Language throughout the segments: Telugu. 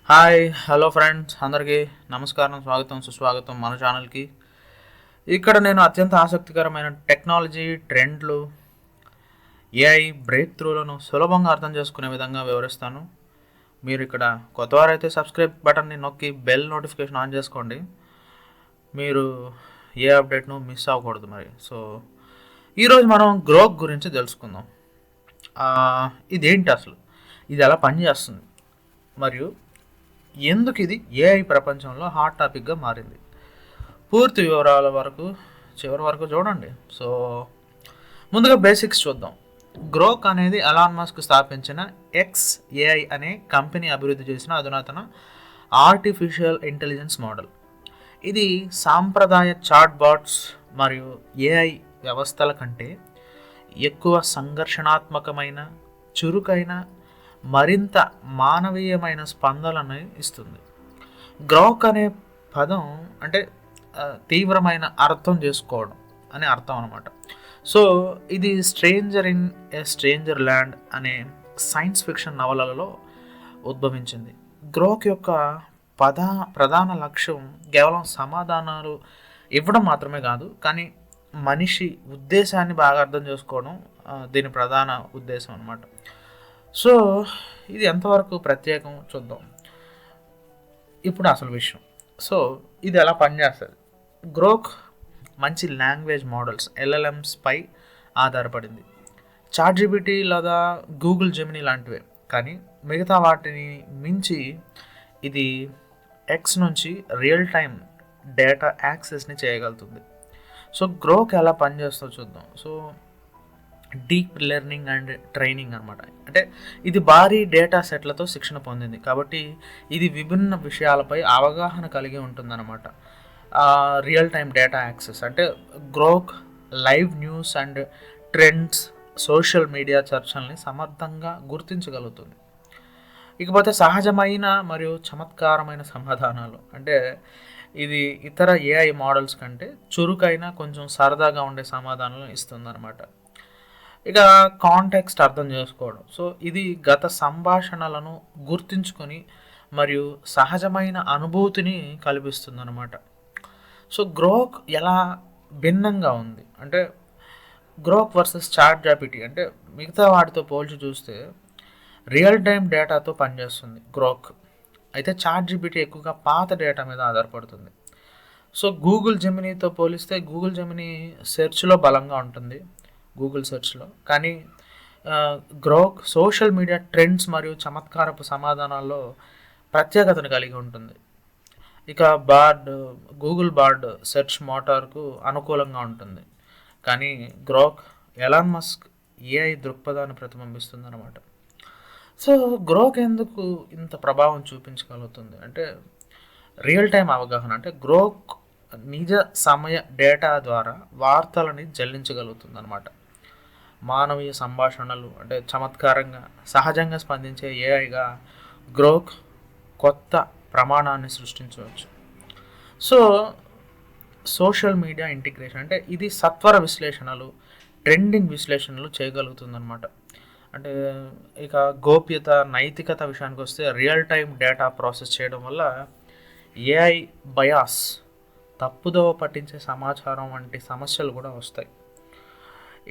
హాయ్ హలో ఫ్రెండ్స్ అందరికీ నమస్కారం, స్వాగతం సుస్వాగతం మన ఛానల్కి. ఇక్కడ నేను అత్యంత ఆసక్తికరమైన టెక్నాలజీ ట్రెండ్లు, ఏఐ బ్రేక్ త్రూలను సులభంగా అర్థం చేసుకునే విధంగా వివరిస్తాను. మీరు ఇక్కడ కొత్తవారైతే సబ్స్క్రైబ్ బటన్ని నొక్కి బెల్ నోటిఫికేషన్ ఆన్ చేసుకోండి. మీరు ఏ అప్డేట్ను మిస్ అవ్వకూడదు. సో ఈరోజు మనం గ్రోక్ గురించి తెలుసుకుందాం. ఇదేంటి అసలు, ఇది ఎలా పనిచేస్తుంది, మరియు ఎందుకు ఇది ఏఐ ప్రపంచంలో హాట్ టాపిక్గా మారింది. పూర్తి వివరాల వరకు చివరి వరకు చూడండి. సో ముందుగా బేసిక్స్ చూద్దాం. గ్రోక్ అనేది ఎలాన్ మస్క్ స్థాపించిన ఎక్స్ ఏఐ అనే కంపెనీ అభివృద్ధి చేసిన అధునాతన ఆర్టిఫిషియల్ ఇంటెలిజెన్స్ మోడల్. ఇది సాంప్రదాయ చాట్ బాట్స్ మరియు ఏఐ వ్యవస్థల కంటే ఎక్కువ సంఘర్షణాత్మకమైన, చురుకైన, మరింత మానవీయమైన స్పందనని ఇస్తుంది. గ్రోక్ అనే పదం అంటే తీవ్రమైన అర్థం చేసుకోవడం అనే అర్థం అనమాట. సో ఇది stranger in a stranger land అనే సైన్స్ ఫిక్షన్ నవలలలో ఉద్భవించింది. గ్రోక్ యొక్క ప్రధాన లక్ష్యం కేవలం సమాధానాలు ఇవ్వడం మాత్రమే కాదు, కానీ మనిషి ఉద్దేశాన్ని బాగా అర్థం చేసుకోవడం దీని ప్రధాన ఉద్దేశం అన్నమాట. సో ఇది ఎంతవరకు ప్రత్యేకం చూద్దాం ఇప్పుడు అసలు విషయం. సో ఇది ఎలా పనిచేస్తుంది. గ్రోక్ మంచి లాంగ్వేజ్ మోడల్స్ ఎల్ఎల్ఎంస్ పై ఆధారపడింది. చాట్‌జిపిటి లేదా గూగుల్ జెమినీ లాంటివే, కానీ మిగతా వాటిని మించి ఇది ఎక్స్ నుంచి రియల్ టైం డేటా యాక్సెస్ని చేయగలుగుతుంది. సో గ్రోక్ ఎలా పనిచేస్తుందో చూద్దాం. So deep learning and training అనమాట. అంటే ఇది భారీ డేటా సెట్లతో శిక్షణ పొందింది, కాబట్టి ఇది విభిన్న విషయాలపై అవగాహన కలిగి ఉంటుందన్నమాట. రియల్ టైం డేటా యాక్సెస్ అంటే Grok live news and trends, social media చర్చల్ని సమర్థంగా గుర్తించగలుగుతుంది. ఇకపోతే సహజమైన మరియు చమత్కారమైన సమాధానాలు అంటే ఇది ఇతర ఏఐ మోడల్స్ కంటే చురుకైన, కొంచెం సరదాగా ఉండే సమాధానాలు ఇస్తుందన్నమాట. ఇక కాంటెక్స్ట్ అర్థం చేసుకోవడం. సో ఇది గత సంభాషణలను గుర్తించుకొని మరియు సహజమైన అనుభూతిని కల్పిస్తుంది అనమాట. సో గ్రోక్ ఎలా భిన్నంగా ఉంది అంటే గ్రోక్ వర్సెస్ చాట్‌జిపిటి అంటే మిగతా వాటితో పోల్చి చూస్తే రియల్ టైం డేటాతో పనిచేస్తుంది గ్రోక్. అయితే చాట్‌జిపిటి ఎక్కువగా పాత డేటా మీద ఆధారపడుతుంది. సో గూగుల్ జెమినీతో పోలిస్తే గూగుల్ జెమినీ సెర్చ్లో బలంగా ఉంటుంది, గూగుల్ సెర్చ్లో. కానీ గ్రోక్ సోషల్ మీడియా ట్రెండ్స్ మరియు చమత్కారపు సమాధానాల్లో ప్రత్యేకతను కలిగి ఉంటుంది. ఇక గూగుల్ బార్డ్ సెర్చ్ మోటార్కు అనుకూలంగా ఉంటుంది, కానీ గ్రోక్ ఎలాన్ మస్క్ ఏఐ దృక్పథాన్ని ప్రతిబింబిస్తుంది అనమాట. సో గ్రోక్ ఎందుకు ఇంత ప్రభావం చూపించగలుగుతుంది అంటే రియల్ టైం అవగాహన. అంటే గ్రోక్ నిజ సమయ డేటా ద్వారా వార్తలని జల్లించగలుగుతుంది అనమాట. మానవీయ సంభాషణలు అంటే చమత్కారంగా, సహజంగా స్పందించే ఏఐగా గ్రోక్ కొత్త ప్రమాణాన్ని సృష్టించవచ్చు. సో సోషల్ మీడియా ఇంటిగ్రేషన్ అంటే ఇది సత్వర విశ్లేషణలు, ట్రెండింగ్ విశ్లేషణలు చేయగలుగుతుందన్నమాట. అంటే ఇక గోప్యత, నైతికత విషయానికి వస్తే రియల్ టైం డేటా ప్రాసెస్ చేయడం వల్ల ఏఐ బయాస్, తప్పుదోవ పట్టించే సమాచారం వంటి సమస్యలు కూడా వస్తాయి.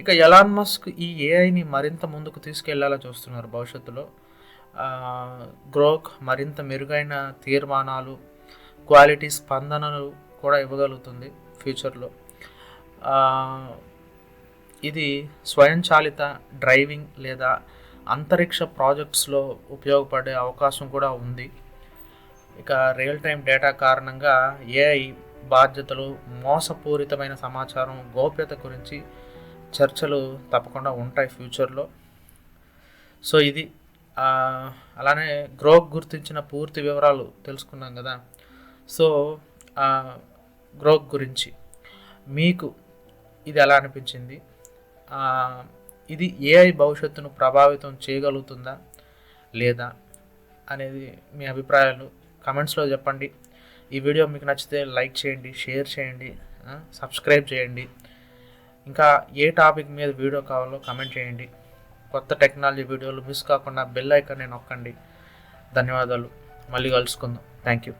ఇక ఎలాన్ మస్క్ ఈ ఏఐని మరింత ముందుకు తీసుకెళ్లాలని చూస్తున్నారు భవిష్యత్తులో. గ్రోక్ మరింత మెరుగైన తీర్మానాలు, క్వాలిటీ స్పందనలు కూడా ఇవ్వగలుగుతుంది ఫ్యూచర్లో. ఇది స్వయంచాలిత డ్రైవింగ్ లేదా అంతరిక్ష ప్రాజెక్ట్స్లో ఉపయోగపడే అవకాశం కూడా ఉంది. ఇక రియల్ టైం డేటా కారణంగా ఏఐ బాధ్యతలు, మోసపూరితమైన సమాచారం, గోప్యత గురించి చర్చలు తప్పకుండా ఉంటాయి ఫ్యూచర్లో. సో ఇది అలానే గ్రోక్ గుర్తించిన పూర్తి వివరాలు తెలుసుకున్నాం కదా. సో గ్రోక్ గురించి మీకు ఇది ఎలా అనిపించింది, ఇది ఏఐ భవిష్యత్తును ప్రభావితం చేయగలుగుతుందా లేదా అనేది మీ అభిప్రాయాలు కమెంట్స్లో చెప్పండి. ఈ వీడియో మీకు నచ్చితే లైక్ చేయండి, షేర్ చేయండి, సబ్స్క్రైబ్ చేయండి. ఇంకా ఏ టాపిక్ మీద వీడియో కావాలో కమెంట్ చేయండి. కొత్త టెక్నాలజీ వీడియోలు మిస్ కాకుండా బెల్ ఐకాన్ని నొక్కండి. ధన్యవాదాలు. మళ్ళీ కలుసుకుందాం. Thank you.